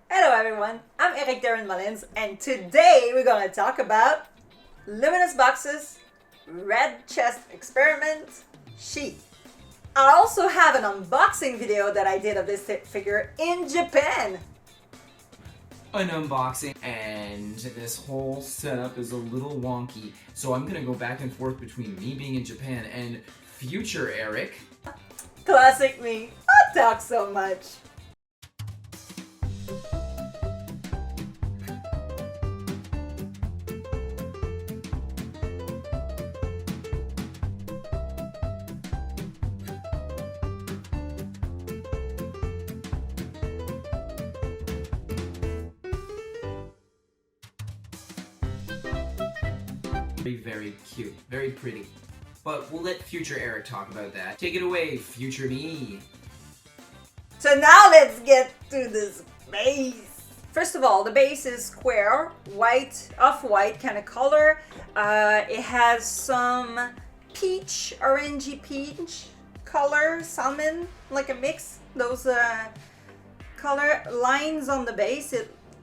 Hello everyone, I'm Eric Darren Mullins, and today we're going to talk about Luminous Box's Red Chest Experiment Sheath. I also have an unboxing video that I did of this figure in Japan. An unboxing, and this whole setup is a little wonky, so I'm gonna go back and forth between me being in Japan and future Eric. Classic me, I talk so much. Very cute, very pretty. But we'll let future Eric talk about that. Take it away, future me. So now let's get to this base. First of all, the base is square, white, off-white kind of color. It has some peach, orangey peach color, salmon, like a mix. Those color lines on the base.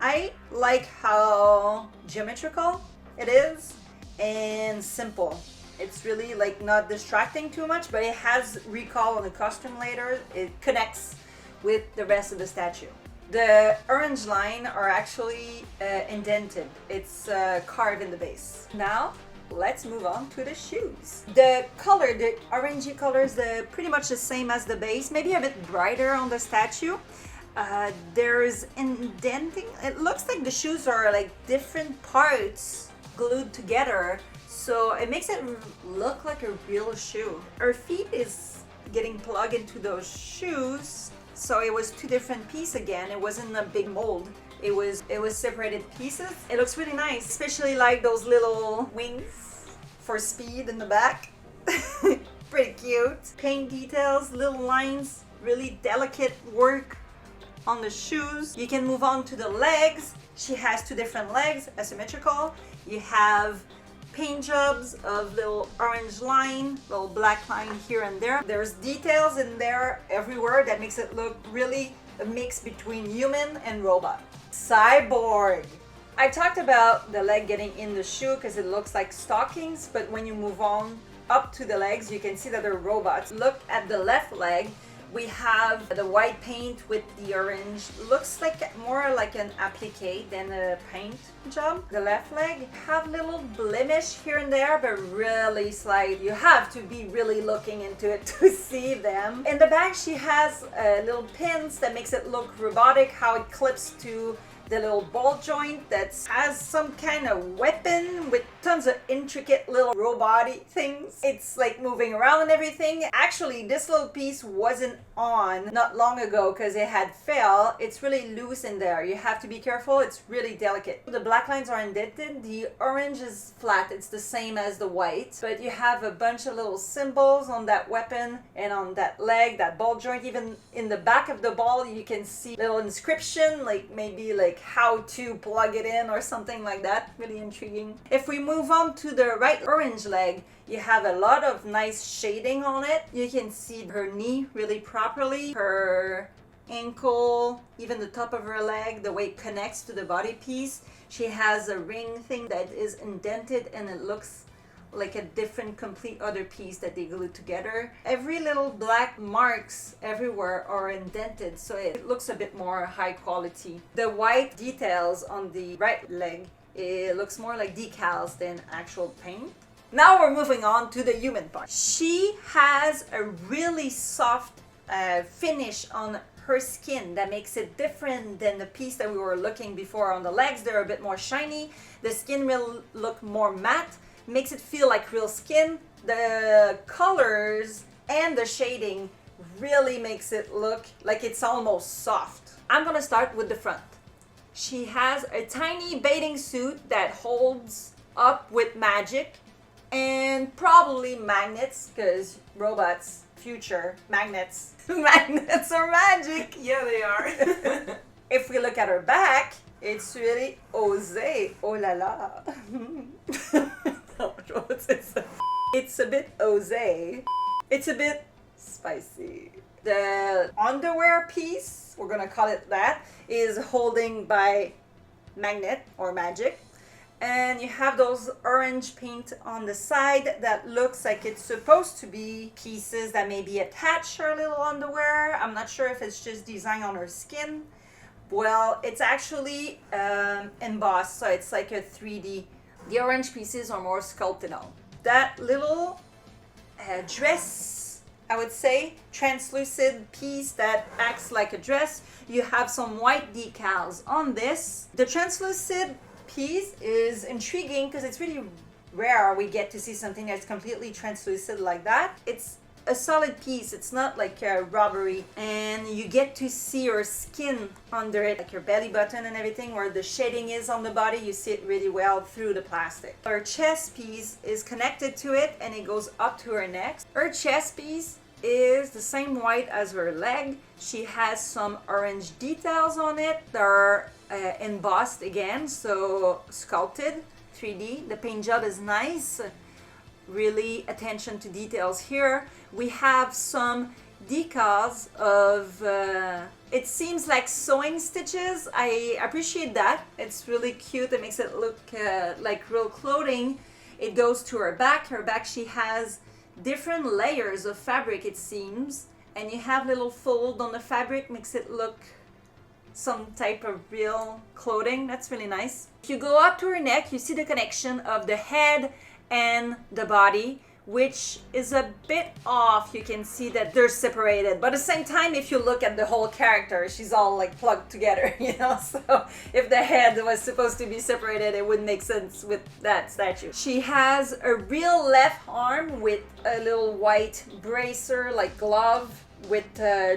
I like how geometrical it is and simple. It's really like not distracting too much, but it has recall on the costume later. It connects with the rest of the statue. The orange line are actually indented. It's carved in the base. Now let's move on to the shoes. The color, the orangey color is pretty much the same as the base, maybe a bit brighter on the statue. There's indenting. It looks like the shoes are like different parts glued together, so it makes it look like a real shoe. Her feet is getting plugged into those shoes, so it was two different pieces again. It wasn't a big mold. It was separated pieces. It looks really nice, especially like those little wings for speed in the back. Pretty cute. Paint details, little lines, really delicate work on the shoes. You can move on to the legs. She has two different legs, asymmetrical. You have paint jobs of little orange line, little black line here and there. There's details in there everywhere that makes it look really a mix between human and robot. Cyborg. I talked about the leg getting in the shoe because it looks like stockings, but when you move on up to the legs, you can see that they're robots. Look at the left leg. We have the white paint with the orange. Looks like more like an applique than a paint job. The left leg have little blemish here and there, but really slight. You have to be really looking into it to see them. In the back, she has little pins that makes it look robotic, how it clips to the little ball joint that has some kind of weapon with tons of intricate little robot-y things. It's like moving around and everything. Actually, this little piece wasn't on not long ago because it had fell. It's really loose in there. You have to be careful. It's really delicate. The black lines are indented. The orange is flat. It's the same as the white, but you have a bunch of little symbols on that weapon and on that leg, that ball joint. Even in the back of the ball, you can see little inscription, like maybe like how to plug it in or something like that. Really intriguing. If we move on to the right orange leg, you have a lot of nice shading on it. You can see her knee really properly, her ankle, even the top of her leg, the way it connects to the body piece. She has a ring thing that is indented and it looks like a different complete other piece that they glued together. Every little black marks everywhere are indented, so it looks a bit more high quality. The white details on the right leg, it looks more like decals than actual paint. Now we're moving on to the human part. She has a really soft finish on her skin that makes it different than the piece that we were looking before on the legs. They're a bit more shiny. The skin will look more matte. Makes it feel like real skin. The colors and the shading really makes it look like it's almost soft. I'm gonna start with the front. She has a tiny bathing suit that holds up with magic and probably magnets, because robots, future, magnets. Magnets are magic. Yeah, they are. If we look at her back, it's really osé. Oh la la. It's a bit osé. It's a bit spicy. The underwear piece, we're gonna call it that, is holding by magnet or magic. And you have those orange paint on the side that looks like it's supposed to be pieces that maybe attach her little underwear. I'm not sure if it's just designed on her skin. Well, it's actually embossed, so it's like a 3D. The orange pieces are more sculpted on. That little dress, I would say, translucent piece that acts like a dress. You have some white decals on this. The translucent piece is intriguing because it's really rare we get to see something that's completely translucent like that. It's a solid piece. It's not like a rubbery, and you get to see your skin under it, like your belly button and everything, where the shading is on the body. You see it really well through the plastic. Her chest piece is connected to it and it goes up to her neck. Her chest piece is the same white as her leg. She has some orange details on it. They're embossed again, so sculpted 3D. The paint job is nice. Really attention to details here. We have some decals of it seems like sewing stitches. I appreciate that. It's really cute. It makes it look like real clothing. It goes to her back. Her back, she has different layers of fabric, it seems, and you have little fold on the fabric, makes it look some type of real clothing. That's really nice. If you go up to her neck, you see the connection of the head and the body, which is a bit off. You can see that they're separated, but at the same time, if you look at the whole character, she's all like plugged together, you know. So if the head was supposed to be separated, it wouldn't make sense with that statue. She has a real left arm with a little white bracer, like glove, with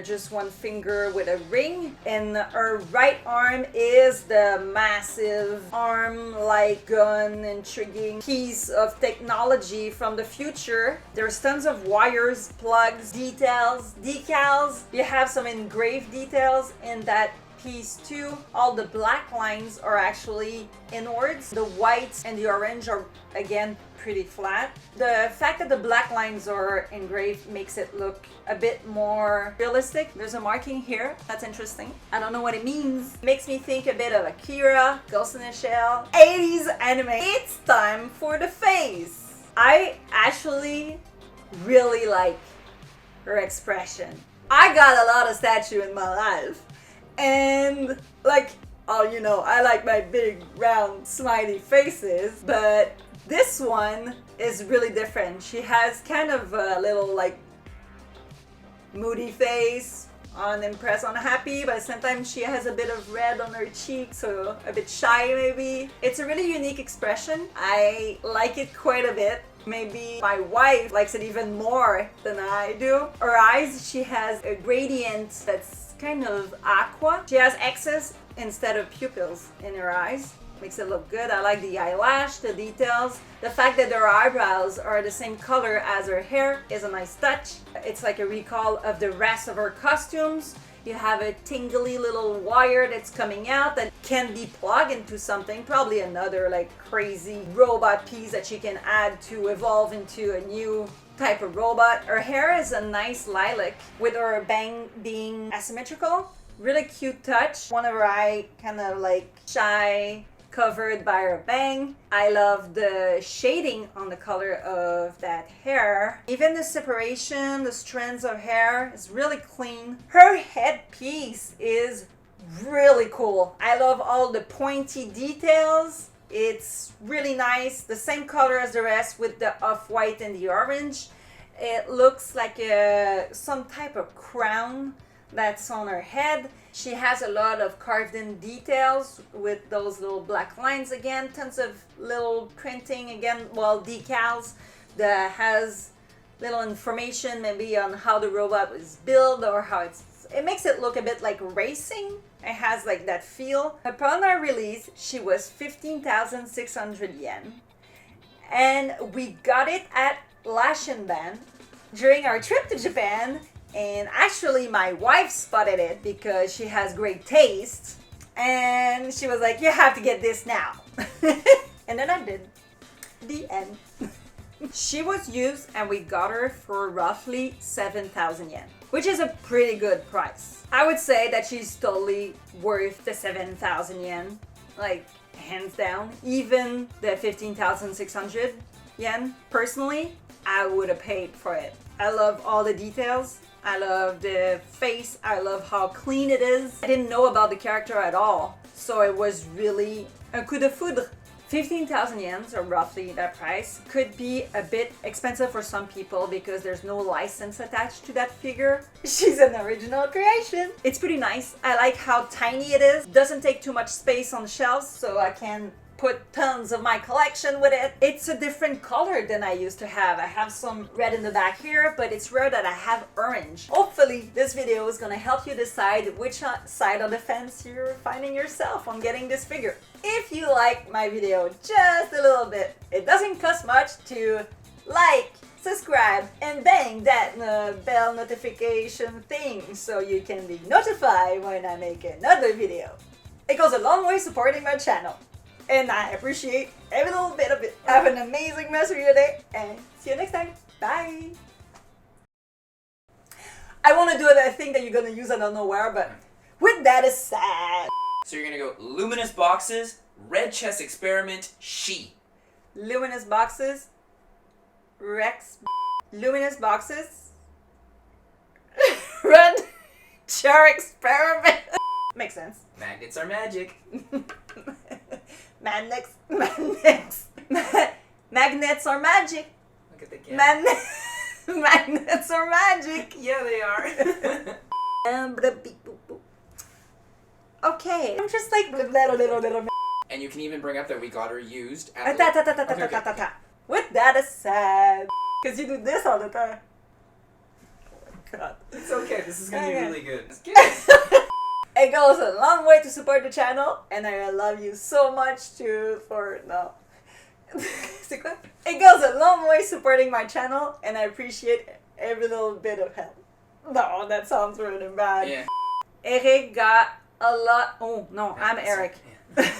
just one finger with a ring, and her right arm is the massive arm-like gun, intriguing piece of technology from the future. There's tons of wires, plugs, details, decals. You have some engraved details in that piece too. All the black lines are actually inwards. The white and the orange are again pretty flat. The fact that the black lines are engraved makes it look a bit more realistic. There's a marking here. That's interesting. I don't know what it means. Makes me think a bit of Akira, Ghost in the Shell, 80s anime. It's time for the face. I actually really like her expression. I got a lot of statue in my life, and like, oh, you know, I like my big round smiley faces, but this one is really different. She has kind of a little like moody face, unimpressed, unhappy, but sometimes she has a bit of red on her cheeks, so a bit shy maybe. It's a really unique expression. I like it quite a bit. Maybe my wife likes it even more than I do. Her eyes, she has a gradient that's kind of aqua. She has X's instead of pupils in her eyes. Makes it look good. I like the eyelash, the details. The fact that her eyebrows are the same color as her hair is a nice touch. It's like a recall of the rest of her costumes. You have a tingly little wire that's coming out that can be plugged into something, probably another like crazy robot piece that she can add to evolve into a new type of robot. Her hair is a nice lilac with her bang being asymmetrical. Really cute touch. One of her eye kind of like shy, covered by her bang. I love the shading on the color of that hair. Even the separation, the strands of hair is really clean. Her headpiece is really cool. I love all the pointy details. It's really nice. The same color as the rest with the off-white and the orange. It looks like some type of crown that's on her head. She has a lot of carved in details with those little black lines again, tons of little printing again, well, decals that has little information maybe on how the robot was built or how it makes it look a bit like racing. It has like that feel. Upon our release, she was 15,600 yen, and we got it at Lashenban during our trip to Japan. And actually my wife spotted it because she has great taste, and she was like, you have to get this now. And then I did. The end. She was used and we got her for roughly 7,000 yen, which is a pretty good price. I would say that she's totally worth the 7,000 yen, like hands down. Even the 15,600 yen, personally, I would have paid for it. I love all the details. I love the face. I love how clean it is. I didn't know about the character at all, so it was really un coup de foudre. 15,000 yens, or roughly that price, could be a bit expensive for some people because there's no license attached to that figure. She's an original creation. It's pretty nice. I like how tiny it is. Doesn't take too much space on the shelves, so I can put tons of my collection with it. It's a different color than I used to have. I have some red in the back here, but it's rare that I have orange. Hopefully this video is gonna help you decide which side of the fence you're finding yourself on getting this figure. If you like my video just a little bit, it doesn't cost much to like, subscribe, and bang that bell notification thing so you can be notified when I make another video. It goes a long way supporting my channel, and I appreciate every little bit of it. Have an amazing rest of your day, and see you next time. Bye! I want to do that thing that you're going to use, I don't know where, but with that aside. So you're gonna go Luminous Boxes, Red Chest Experiment, She. Luminous Boxes, Rex, Luminous Boxes, Red Chair Experiment. Makes sense. Magnets are magic. Magnets are magic. Look at the camera. Magnets are magic. Yeah, they are. Okay, I'm just like little. And you can even bring up that we got her used at With that aside, because you do this all the time. Oh my god. It's okay, this is gonna be really good. It goes a long way to support the channel, and I love you so much It goes a long way supporting my channel, and I appreciate every little bit of help. No, that sounds really bad. Yeah. Eric got a lot. Oh no, I'm Eric. Yeah.